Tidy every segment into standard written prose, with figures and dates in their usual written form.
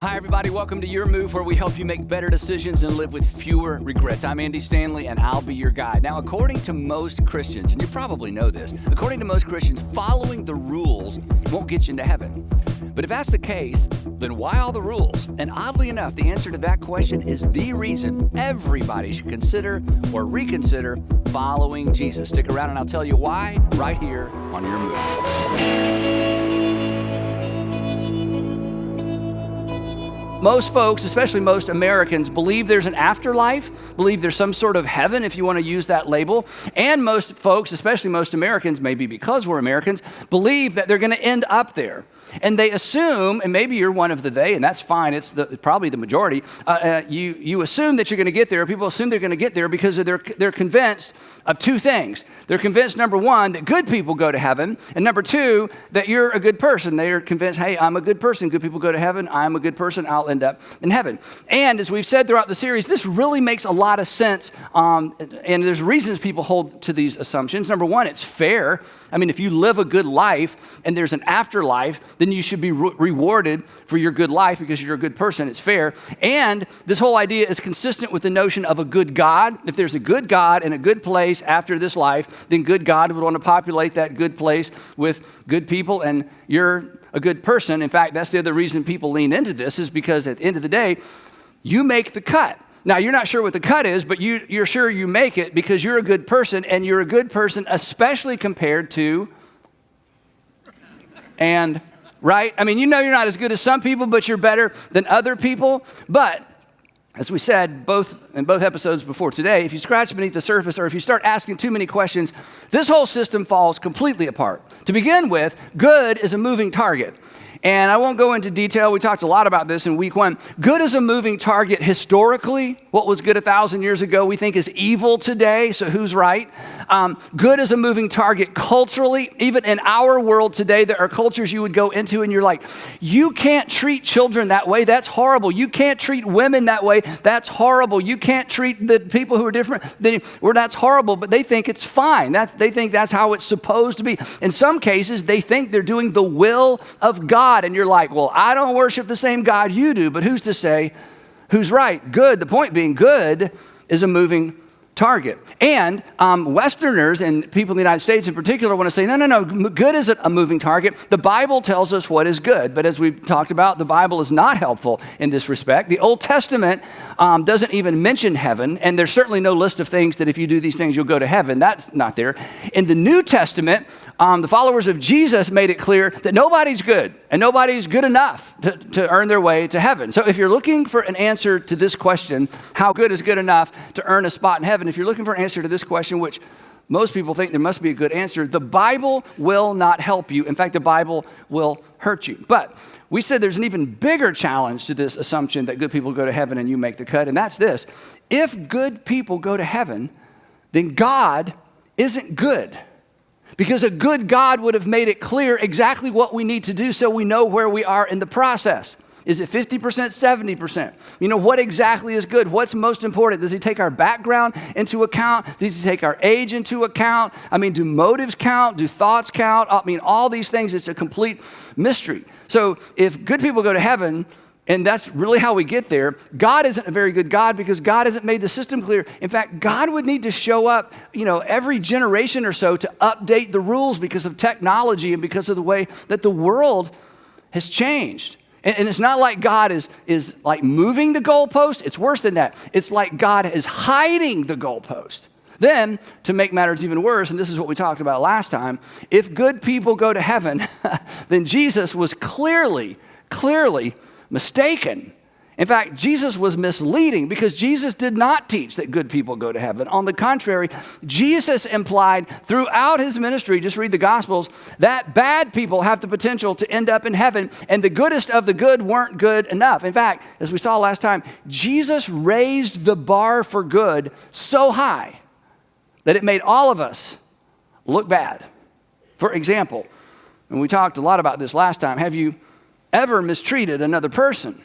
Hi, everybody. Welcome to Your Move, where we help you make better decisions and live with fewer regrets. I'm Andy Stanley, and I'll be your guide. Now, according to most Christians, and you probably know this, according to most Christians, following the rules won't get you into heaven. But if that's the case, then why all the rules? And oddly enough, the answer to that question is the reason everybody should consider or reconsider following Jesus. Stick around and I'll tell you why right here on Your Move. Most folks, especially most Americans, believe there's an afterlife, believe there's some sort of heaven, if you want to use that label. And most folks, especially most Americans, maybe because we're Americans, believe that they're going to end up there. And they assume, and maybe you're one of the they, and that's fine, it's probably the majority, you assume that you're going to get there. People assume they're going to get there because they're convinced of two things. They're convinced, number one, that good people go to heaven, and number two, that you're a good person. They are convinced, hey, I'm a good person. Good people go to heaven. I'm a good person. I'll end up in heaven. And as we've said throughout the series, this really makes a lot of sense, and there's reasons people hold to these assumptions. Number one, it's fair. I mean, if you live a good life and there's an afterlife, then you should be rewarded for your good life because you're a good person. It's fair. And this whole idea is consistent with the notion of a good God. If there's a good God and a good place after this life, then good God would want to populate that good place with good people, and you're a good person. In fact, that's the other reason people lean into this, is because at the end of the day, you make the cut. Now, you're not sure what the cut is, but you're sure you make it because you're a good person, and you're a good person especially compared to, and, right? I mean, you know you're not as good as some people, but you're better than other people. But as we said in both episodes before today, if you scratch beneath the surface or if you start asking too many questions, this whole system falls completely apart. To begin with, good is a moving target. And I won't go into detail. We talked a lot about this in week one. Good is a moving target historically. What was good 1,000 years ago, we think is evil today. So who's right? Good is a moving target culturally. Even in our world today, there are cultures you would go into and you're like, you can't treat children that way. That's horrible. You can't treat women that way. That's horrible. You can't treat the people who are different. That's horrible, but they think it's fine. They think that's how it's supposed to be. In some cases, they think they're doing the will of God. And you're like, well, I don't worship the same God you do, but who's to say who's right? Good, the point being, good is a moving target. And Westerners and people in the United States in particular want to say, no, good isn't a moving target. The Bible tells us what is good. But as we've talked about, the Bible is not helpful in this respect. The Old Testament doesn't even mention heaven. And there's certainly no list of things that if you do these things, you'll go to heaven. That's not there. In the New Testament, the followers of Jesus made it clear that nobody's good and nobody's good enough to earn their way to heaven. So if you're looking for an answer to this question, how good is good enough to earn a spot in heaven? If you're looking for an answer to this question, which most people think there must be a good answer, the Bible will not help you. In fact, the Bible will hurt you. But we said there's an even bigger challenge to this assumption that good people go to heaven and you make the cut, and that's this. If good people go to heaven, then God isn't good. Because a good God would have made it clear exactly what we need to do so we know where we are in the process. Is it 50%, 70%? You know, what exactly is good? What's most important? Does he take our background into account? Does he take our age into account? I mean, do motives count? Do thoughts count? I mean, all these things, it's a complete mystery. So if good people go to heaven, and that's really how we get there, God isn't a very good God because God hasn't made the system clear. In fact, God would need to show up, every generation or so to update the rules because of technology and because of the way that the world has changed. And it's not like God is like moving the goalpost. It's worse than that. It's like God is hiding the goalpost. Then, to make matters even worse, and this is what we talked about last time, if good people go to heaven, then Jesus was clearly mistaken. In fact, Jesus was misleading because Jesus did not teach that good people go to heaven. On the contrary, Jesus implied throughout his ministry, just read the Gospels, that bad people have the potential to end up in heaven, and the goodest of the good weren't good enough. In fact, as we saw last time, Jesus raised the bar for good so high that it made all of us look bad. For example, and we talked a lot about this last time, have you ever mistreated another person?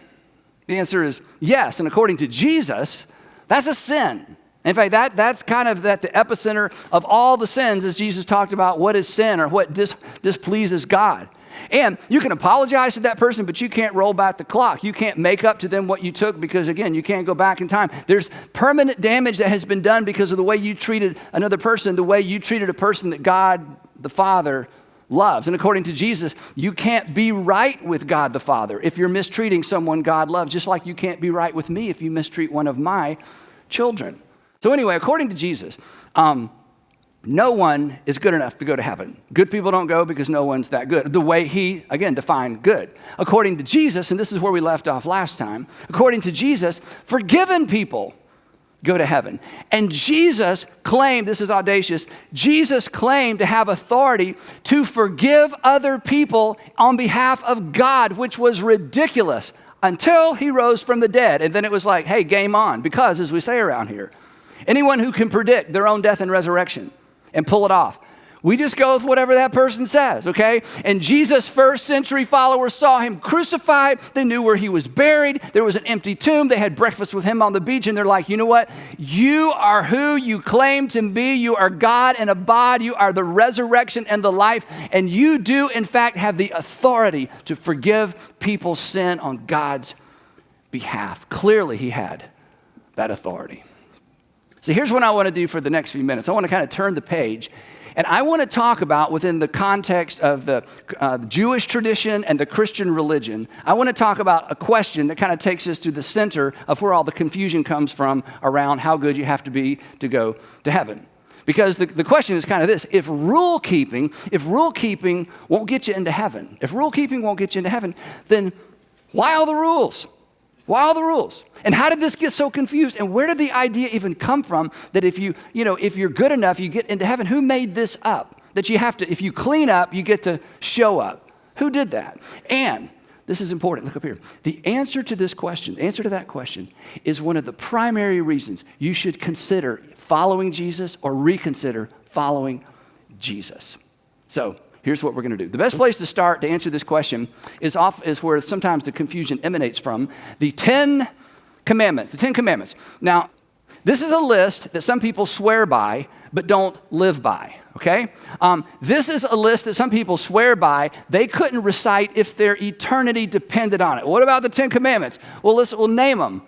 The answer is yes, and according to Jesus, that's a sin. In fact, that's kind of at the epicenter of all the sins as Jesus talked about what is sin or what displeases God. And you can apologize to that person, but you can't roll back the clock. You can't make up to them what you took because, again, you can't go back in time. There's permanent damage that has been done because of the way you treated another person, the way you treated a person that God the Father loves. And according to Jesus, you can't be right with God the Father if you're mistreating someone God loves, just like you can't be right with me if you mistreat one of my children. So anyway, according to Jesus, no one is good enough to go to heaven. Good people don't go because no one's that good. The way he, again, defined good. According to Jesus, and this is where we left off last time, according to Jesus, forgiven people go to heaven. And Jesus claimed, this is audacious, Jesus claimed to have authority to forgive other people on behalf of God, which was ridiculous until he rose from the dead. And then it was like, hey, game on. Because, as we say around here, anyone who can predict their own death and resurrection and pull it off, we just go with whatever that person says, okay? And Jesus' first century followers saw him crucified. They knew where he was buried. There was an empty tomb. They had breakfast with him on the beach, and they're like, you know what? You are who you claim to be. You are God in a body. You are the resurrection and the life, and you do, in fact, have the authority to forgive people's sin on God's behalf. Clearly, he had that authority. So here's what I want to do for the next few minutes. I want to kind of turn the page, and I want to talk about, within the context of the Jewish tradition and the Christian religion, I want to talk about a question that kind of takes us to the center of where all the confusion comes from around how good you have to be to go to heaven. Because the question is kind of this: if rule keeping won't get you into heaven, then why all the rules? Why all the rules? And how did this get so confused? And where did the idea even come from that if you're good enough, you get into heaven? Who made this up? That you have to, if you clean up, you get to show up. Who did that? And this is important. Look up here. The answer to that question is one of the primary reasons you should consider following Jesus or reconsider following Jesus. So, here's what we're going to do. The best place to start to answer this question is where sometimes the confusion emanates from: the 10 Commandments. The 10 Commandments. Now, this is a list that some people swear by but don't live by, okay? This is a list that some people swear by they couldn't recite if their eternity depended on it. What about the 10 Commandments? Well, we'll name them.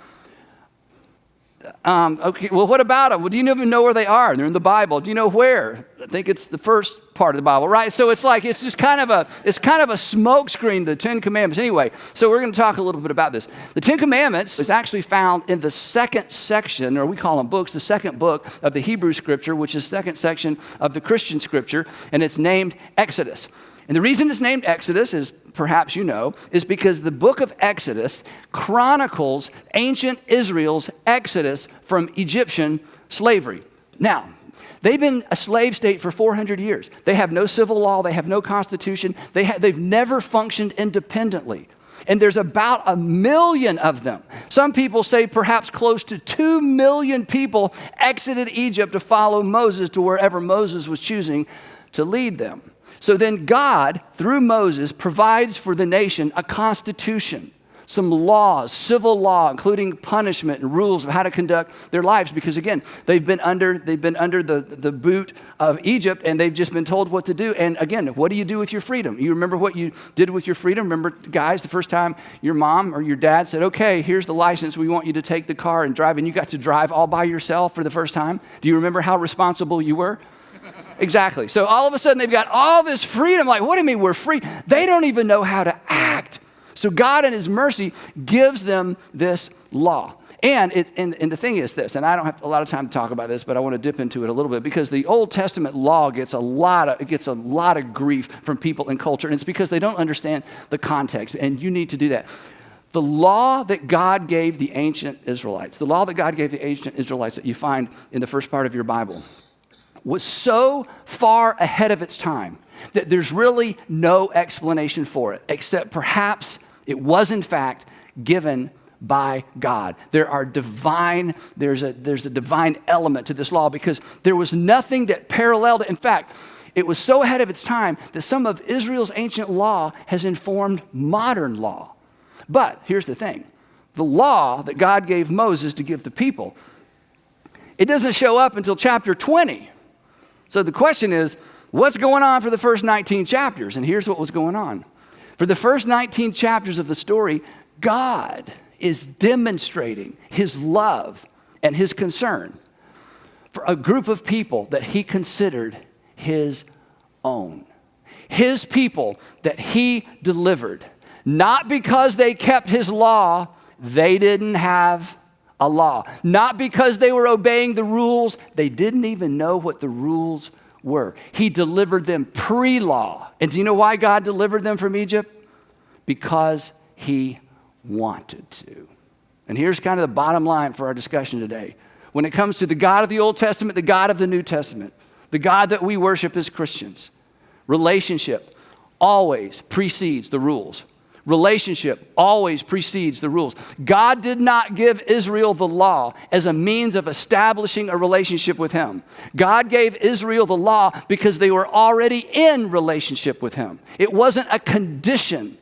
Okay, well, what about them? Well, do you even know where they are? They're in the Bible. Do you know where? I think it's the first part of the Bible, right? So it's just kind of a smokescreen, the 10 Commandments. Anyway, so we're going to talk a little bit about this. The 10 Commandments is actually found in the second section, or we call them books, the second book of the Hebrew Scripture, which is the second section of the Christian Scripture, and it's named Exodus. And the reason it's named Exodus is, perhaps you know, is because the book of Exodus chronicles ancient Israel's exodus from Egyptian slavery. Now, they've been a slave state for 400 years. They have no civil law. They have no constitution. They've never functioned independently. And there's about 1 million of them. Some people say perhaps close to 2 million people exited Egypt to follow Moses to wherever Moses was choosing to lead them. So then God, through Moses, provides for the nation a constitution, some laws, civil law, including punishment and rules of how to conduct their lives. Because again, they've been under the boot of Egypt, and they've just been told what to do. And again, what do you do with your freedom? You remember what you did with your freedom? Remember, guys, the first time your mom or your dad said, okay, here's the license. We want you to take the car and drive. And you got to drive all by yourself for the first time. Do you remember how responsible you were? Exactly. So all of a sudden they've got all this freedom. Like, what do you mean we're free? They don't even know how to act. So God in his mercy gives them this law. And the thing is this, and I don't have a lot of time to talk about this, but I want to dip into it a little bit, because the Old Testament law gets a lot of grief from people and culture, and it's because they don't understand the context, and you need to do that. The law that God gave the ancient Israelites, that you find in the first part of your Bible, was so far ahead of its time that there's really no explanation for it, except perhaps it was in fact given by God. There's a divine element to this law, because there was nothing that paralleled it. In fact, it was so ahead of its time that some of Israel's ancient law has informed modern law. But here's the thing. The law that God gave Moses to give the people, it doesn't show up until chapter 20. So the question is, what's going on for the first 19 chapters? And here's what was going on. For the first 19 chapters of the story, God is demonstrating his love and his concern for a group of people that he considered his own. His people that he delivered. Not because they kept his law, they didn't have a law. Not because they were obeying the rules, they didn't even know what the rules were. He delivered them pre-law. And do you know why God delivered them from Egypt? Because he wanted to. And here's kind of the bottom line for our discussion today. When it comes to the God of the Old Testament, the God of the New Testament, the God that we worship as Christians, relationship always precedes the rules. Relationship always precedes the rules. God did not give Israel the law as a means of establishing a relationship with him. God gave Israel the law because they were already in relationship with him. It wasn't a condition.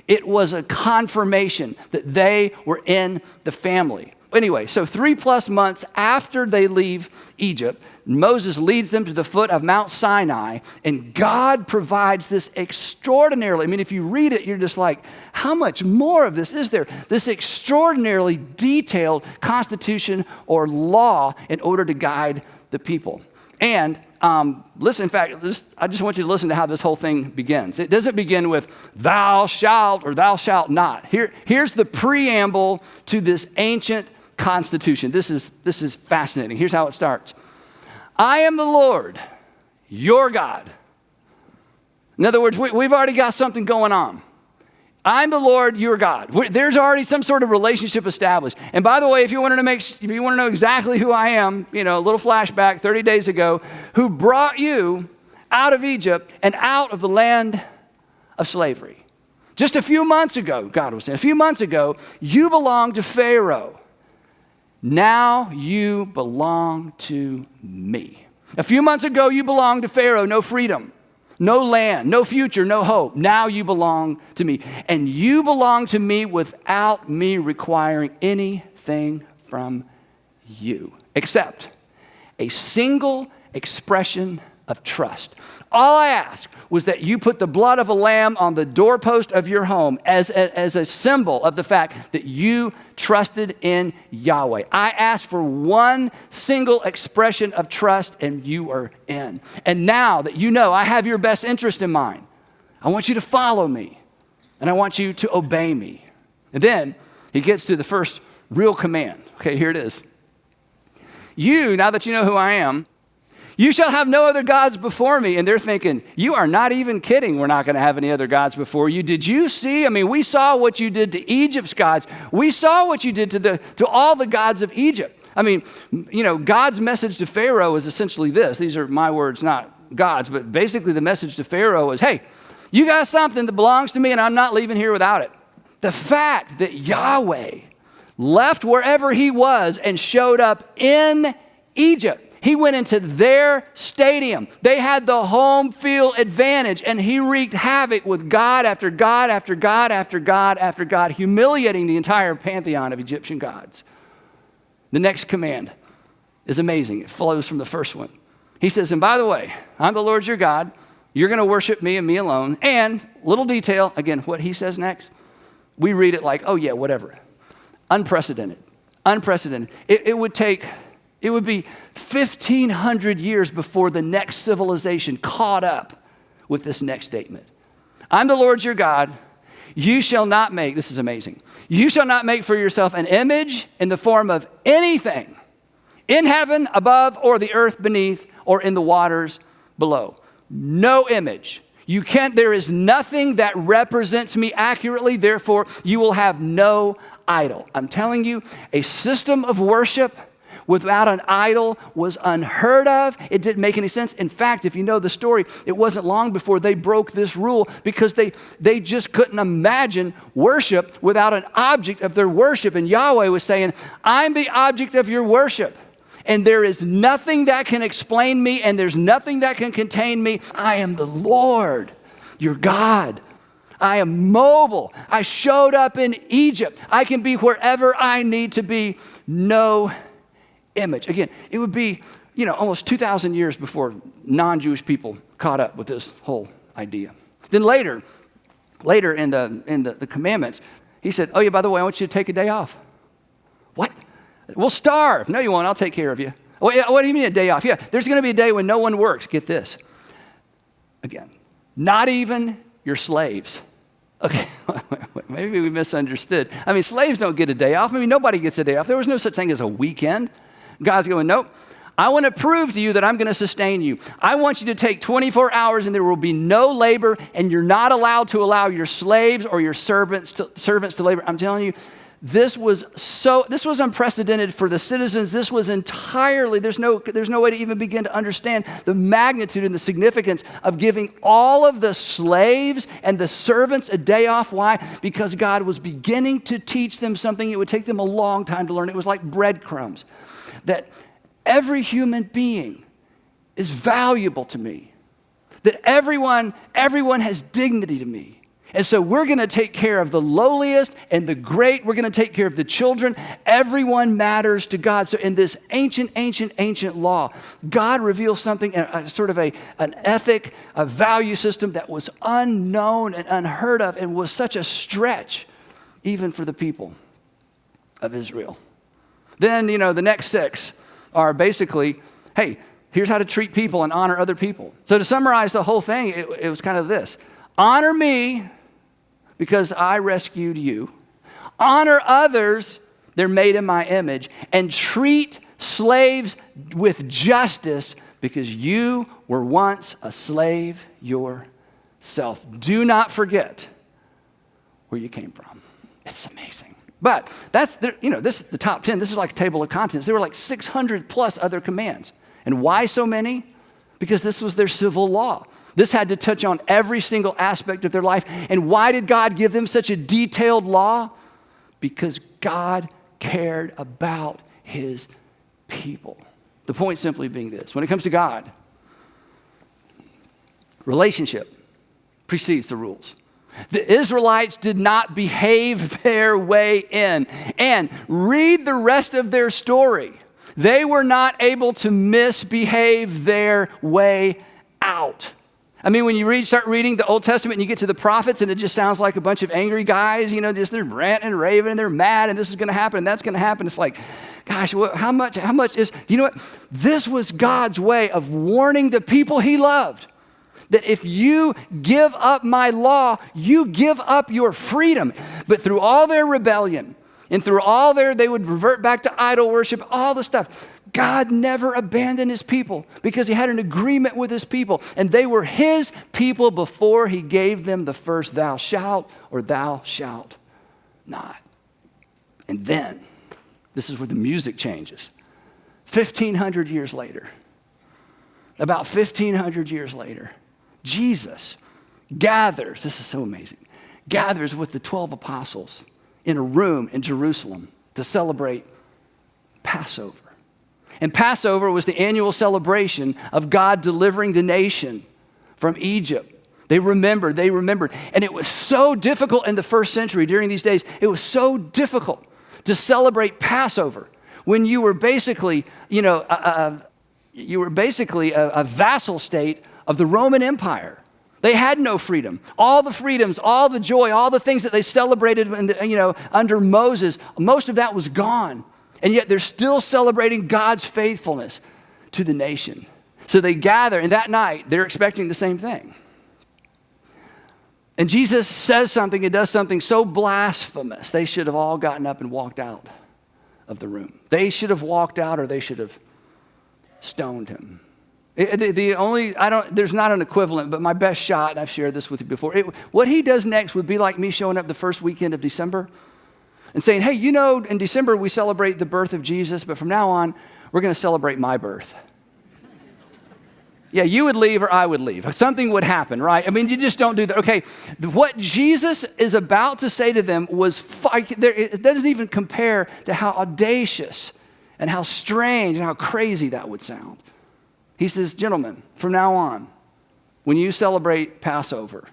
It was a confirmation that they were in the family. Anyway, so 3+ months after they leave Egypt, Moses leads them to the foot of Mount Sinai, and God provides this extraordinarily, I mean, if you read it, you're just like, how much more of this is there? This extraordinarily detailed constitution or law in order to guide the people. And listen, in fact, I just want you to listen to how this whole thing begins. It doesn't begin with thou shalt or thou shalt not. Here's the preamble to this ancient constitution. This is fascinating. Here's how it starts. I am the Lord, your God. In other words, we've already got something going on. I'm the Lord, your God. There's already some sort of relationship established. And by the way, if you want to know exactly who I am, a little flashback 30 days ago, who brought you out of Egypt and out of the land of slavery. Just a few months ago, God was saying, a few months ago, you belonged to Pharaoh. Now you belong to me. A few months ago, you belonged to Pharaoh, no freedom, no land, no future, no hope. Now you belong to me. And you belong to me without me requiring anything from you, except a single expression of trust. All I asked was that you put the blood of a lamb on the doorpost of your home as a symbol of the fact that you trusted in Yahweh. I asked for one single expression of trust, and you are in. And now that you know I have your best interest in mind, I want you to follow me, and I want you to obey me. And then he gets to the first real command. Okay, here it is. You, now that you know who I am, you shall have no other gods before me. And they're thinking, you are not even kidding. We're not going to have any other gods before you. Did you see? I mean, we saw what you did to Egypt's gods. We saw what you did to all the gods of Egypt. I mean, God's message to Pharaoh is essentially this. These are my words, not God's. But basically the message to Pharaoh is, hey, you got something that belongs to me and I'm not leaving here without it. The fact that Yahweh left wherever he was and showed up in Egypt. He went into their stadium. They had the home field advantage, and he wreaked havoc with God after God after God after God after God, humiliating the entire pantheon of Egyptian gods. The next command is amazing. It flows from the first one. He says, and by the way, I'm the Lord your God. You're going to worship me and me alone. And little detail, again, what he says next, we read it like, oh yeah, whatever. Unprecedented. It would be 1,500 years before the next civilization caught up with this next statement. I'm the Lord your God. You shall not make, this is amazing, you shall not make for yourself an image in the form of anything in heaven above or the earth beneath or in the waters below. No image. There is nothing that represents me accurately, therefore you will have no idol. I'm telling you, a system of worship without an idol was unheard of. It didn't make any sense. In fact, if you know the story, it wasn't long before they broke this rule because they just couldn't imagine worship without an object of their worship. And Yahweh was saying, I'm the object of your worship. And there is nothing that can explain me, and there's nothing that can contain me. I am the Lord, your God. I am mobile. I showed up in Egypt. I can be wherever I need to be. No image. Again, it would be, almost 2,000 years before non-Jewish people caught up with this whole idea. Then later, Later in the commandments, he said, oh yeah, by the way, I want you to take a day off. What? We'll starve. No, you won't. I'll take care of you. What do you mean a day off? Yeah, there's going to be a day when no one works. Get this. Again, not even your slaves. Okay, maybe we misunderstood. I mean, slaves don't get a day off. I mean, nobody gets a day off. There was no such thing as a weekend. God's going, nope. I want to prove to you that I'm going to sustain you. I want you to take 24 hours and there will be no labor, and you're not allowed to allow your slaves or your servants to labor. I'm telling you, this was unprecedented for the citizens. This was entirely, there's no way to even begin to understand the magnitude and the significance of giving all of the slaves and the servants a day off. Why? Because God was beginning to teach them something it would take them a long time to learn. It was like breadcrumbs, that every human being is valuable to me, that everyone has dignity to me. And so we're going to take care of the lowliest and the great. We're going to take care of the children. Everyone matters to God. So in this ancient law, God reveals something, sort of an ethic, a value system that was unknown and unheard of and was such a stretch even for the people of Israel. Then, the next 6 are basically, hey, here's how to treat people and honor other people. So to summarize the whole thing, it was kind of this. Honor me because I rescued you. Honor others, they're made in my image. And treat slaves with justice because you were once a slave yourself. Do not forget where you came from. It's amazing. But this is the top 10. This is like a table of contents. There were like 600 plus other commands. And why so many? Because this was their civil law. This had to touch on every single aspect of their life. And why did God give them such a detailed law? Because God cared about his people. The point simply being this. When it comes to God, relationship precedes the rules. The Israelites did not behave their way in. And read the rest of their story. They were not able to misbehave their way out. I mean, when you start reading the Old Testament and you get to the prophets and it just sounds like a bunch of angry guys, just they're ranting and raving and they're mad and this is going to happen and that's going to happen. It's like, gosh, how much is, you know what? This was God's way of warning the people he loved. That if you give up my law, you give up your freedom. But through all their rebellion and through all they would revert back to idol worship, all the stuff. God never abandoned his people because he had an agreement with his people. And they were his people before he gave them the first thou shalt or thou shalt not. And then, this is where the music changes. 1,500 years later, about 1,500 years later, Jesus gathers, this is so amazing, gathers with the 12 apostles in a room in Jerusalem to celebrate Passover. And Passover was the annual celebration of God delivering the nation from Egypt. They remembered. And it was so difficult in the first century during these days. It was so difficult to celebrate Passover when you were basically, a vassal state of the Roman Empire. They had no freedom. All the freedoms, all the joy, all the things that they celebrated under Moses, most of that was gone. And yet they're still celebrating God's faithfulness to the nation. So they gather, and that night they're expecting the same thing. And Jesus says something and does something so blasphemous, they should have all gotten up and walked out of the room. They should have walked out or they should have stoned him. There's not an equivalent, but my best shot, and I've shared this with you before, what he does next would be like me showing up the first weekend of December and saying, hey, in December we celebrate the birth of Jesus, but from now on, we're going to celebrate my birth. Yeah, you would leave or I would leave. Something would happen, right? I mean, you just don't do that. Okay, what Jesus is about to say to them it doesn't even compare to how audacious and how strange and how crazy that would sound. He says, gentlemen, from now on, when you celebrate Passover,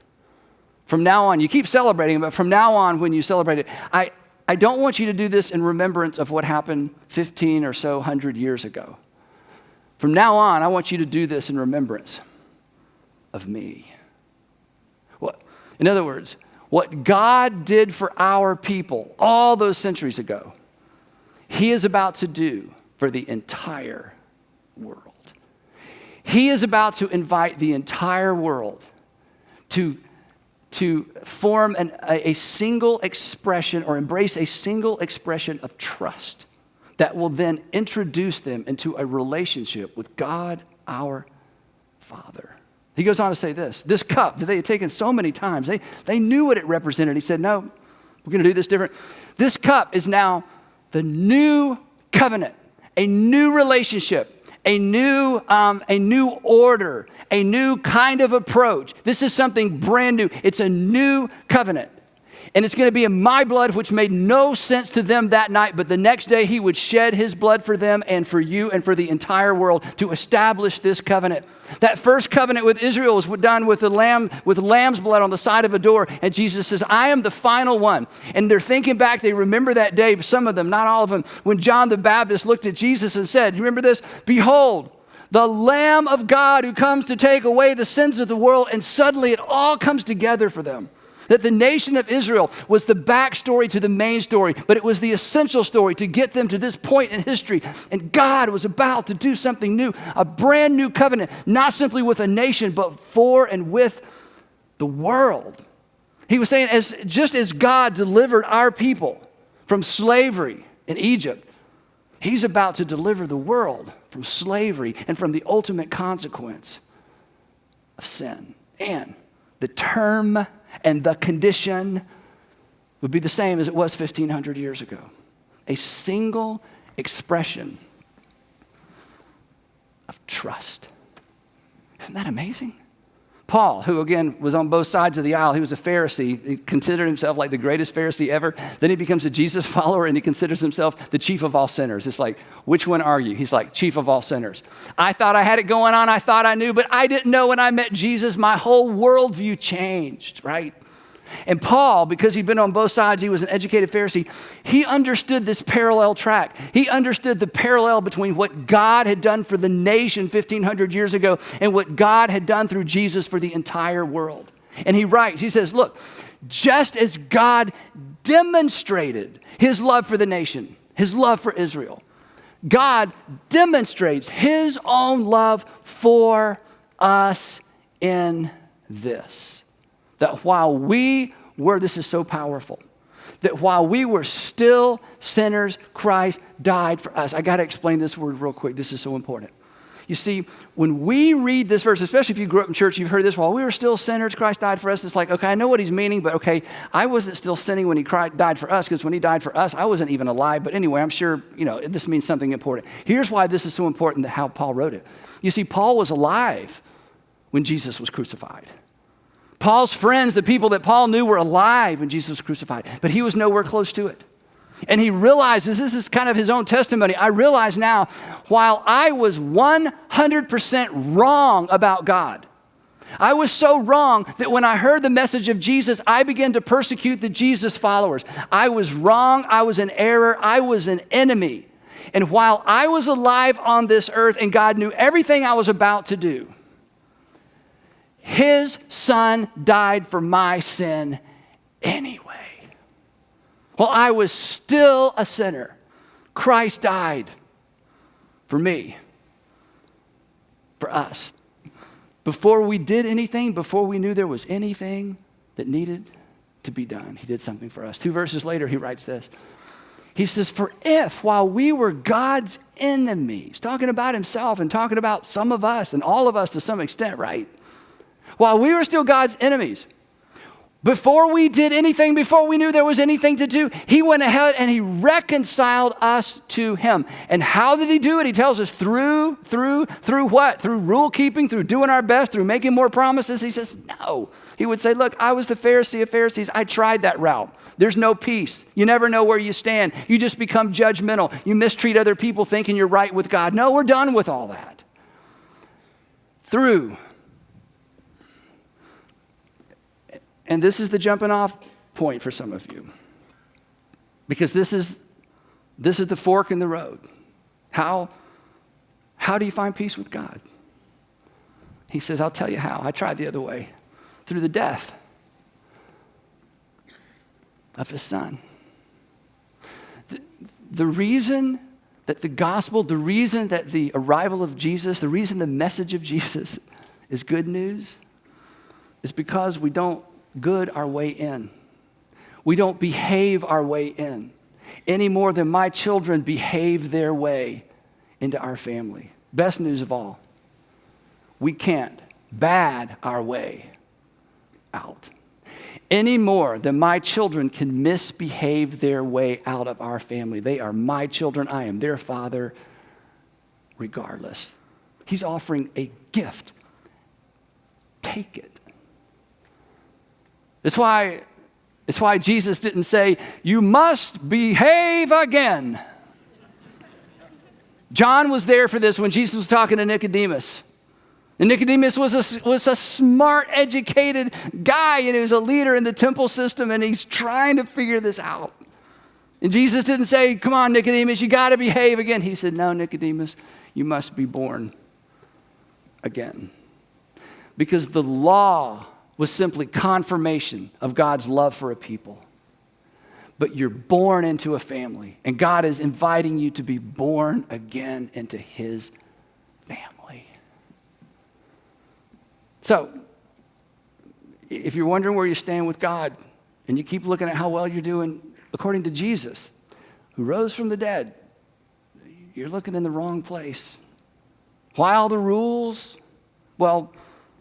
from now on, you keep celebrating, but from now on, when you celebrate it, I don't want you to do this in remembrance of what happened 15 or so 100 years ago. From now on, I want you to do this in remembrance of me. Well, in other words, what God did for our people all those centuries ago, he is about to do for the entire world. He is about to invite the entire world to form a single expression or embrace a single expression of trust that will then introduce them into a relationship with God, our Father. He goes on to say this cup that they had taken so many times, they knew what it represented. He said, no, we're going to do this different. This cup is now the new covenant, a new relationship, a new order, a new kind of approach. This is something brand new. It's a new covenant. And it's going to be in my blood, which made no sense to them that night. But the next day, he would shed his blood for them and for you and for the entire world to establish this covenant. That first covenant with Israel was done with lamb's blood on the side of a door. And Jesus says, I am the final one. And they're thinking back, they remember that day, some of them, not all of them, when John the Baptist looked at Jesus and said, you remember this? Behold, the Lamb of God who comes to take away the sins of the world. And suddenly it all comes together for them. That the nation of Israel was the backstory to the main story, but it was the essential story to get them to this point in history. And God was about to do something new, a brand new covenant, not simply with a nation, but for and with the world. He was saying, just as God delivered our people from slavery in Egypt, he's about to deliver the world from slavery and from the ultimate consequence of sin. And the term and the condition would be the same as it was 1,500 years ago. A single expression of trust. Isn't that amazing? Paul, who again was on both sides of the aisle, he was a Pharisee. He considered himself like the greatest Pharisee ever. Then he becomes a Jesus follower and he considers himself the chief of all sinners. It's like, which one are you? He's like, chief of all sinners. I thought I had it going on. I thought I knew, but I didn't know when I met Jesus. My whole worldview changed, right? And Paul, because he'd been on both sides, he was an educated Pharisee, he understood this parallel track. He understood the parallel between what God had done for the nation 1,500 years ago and what God had done through Jesus for the entire world. And he writes, he says, look, just as God demonstrated his love for the nation, his love for Israel, God demonstrates his own love for us in this. That while we were, this is so powerful, that while we were still sinners, Christ died for us. I got to explain this word real quick. This is so important. You see, when we read this verse, especially if you grew up in church, you've heard this, while we were still sinners, Christ died for us. It's like, okay, I know what he's meaning, but okay, I wasn't still sinning when he died for us, because when he died for us, I wasn't even alive. But anyway, I'm sure, this means something important. Here's why this is so important, how Paul wrote it. You see, Paul was alive when Jesus was crucified. Paul's friends, the people that Paul knew, were alive when Jesus was crucified, but he was nowhere close to it. And he realizes, this is kind of his own testimony, I realize now, while I was 100% wrong about God, I was so wrong that when I heard the message of Jesus, I began to persecute the Jesus followers. I was wrong, I was in error, I was an enemy. And while I was alive on this earth and God knew everything I was about to do, his son died for my sin anyway. While I was still a sinner, Christ died for me, for us. Before we did anything, before we knew there was anything that needed to be done, he did something for us. 2 verses later, he writes this. He says, for if while we were God's enemies, talking about himself and talking about some of us and all of us to some extent, right? While we were still God's enemies, before we did anything, before we knew there was anything to do, he went ahead and he reconciled us to him. And how did he do it? He tells us through what? Through rule keeping, through doing our best, through making more promises. He says, no. He would say, look, I was the Pharisee of Pharisees. I tried that route. There's no peace. You never know where you stand. You just become judgmental. You mistreat other people thinking you're right with God. No, we're done with all that. Through. And this is the jumping off point for some of you. Because this is the fork in the road. How do you find peace with God? He says, I'll tell you how. I tried the other way. Through the death of his son. The reason that the gospel, the reason that the arrival of Jesus, the reason the message of Jesus is good news is because we don't good our way in. We don't behave our way in any more than my children behave their way into our family. Best news of all, we can't bad our way out any more than my children can misbehave their way out of our family. They are my children. I am their father, regardless. He's offering a gift. Take it. It's why Jesus didn't say, you must behave again. John was there for this when Jesus was talking to Nicodemus. And Nicodemus was a smart, educated guy, and he was a leader in the temple system, and he's trying to figure this out. And Jesus didn't say, come on, Nicodemus, you got to behave again. He said, no, Nicodemus, you must be born again. Because the law was simply confirmation of God's love for a people. But you're born into a family, and God is inviting you to be born again into his family. So, if you're wondering where you stand with God, and you keep looking at how well you're doing according to Jesus, who rose from the dead, you're looking in the wrong place. Why all the rules? Well,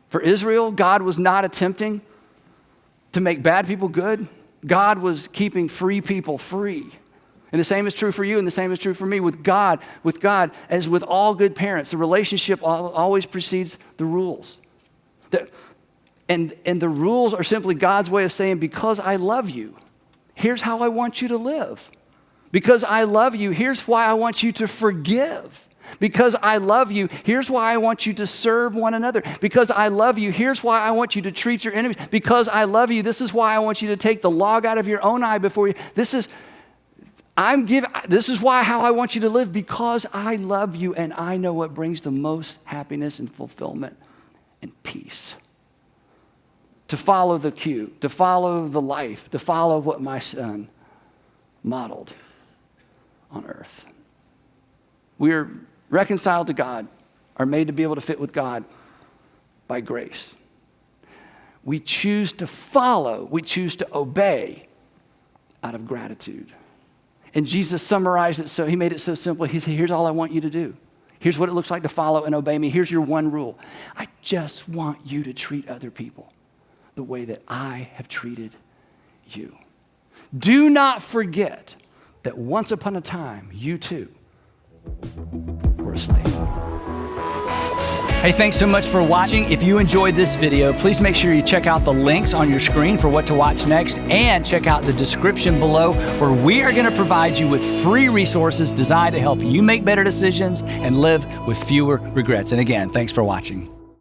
for Israel, God was not attempting to make bad people good. God was keeping free people free. And the same is true for you, and the same is true for me. With God, as with all good parents, the relationship always precedes the rules. And the rules are simply God's way of saying, because I love you, here's how I want you to live. Because I love you, here's why I want you to forgive. Because I love you, here's why I want you to serve one another. Because I love you, here's why I want you to treat your enemies. Because I love you, this is why I want you to take the log out of your own eye before you. This is how I want you to live, because I love you and I know what brings the most happiness and fulfillment and peace. To follow the cue, to follow the life, to follow what my son modeled on earth. We're reconciled to God, are made to be able to fit with God by grace. We choose to follow, we choose to obey out of gratitude. And Jesus summarized it so, he made it so simple. He said, here's all I want you to do. Here's what it looks like to follow and obey me. Here's your one rule. I just want you to treat other people the way that I have treated you. Do not forget that once upon a time, you too were a slave. Hey, thanks so much for watching. If you enjoyed this video, please make sure you check out the links on your screen for what to watch next, and check out the description below, where we are going to provide you with free resources designed to help you make better decisions and live with fewer regrets. And again, thanks for watching.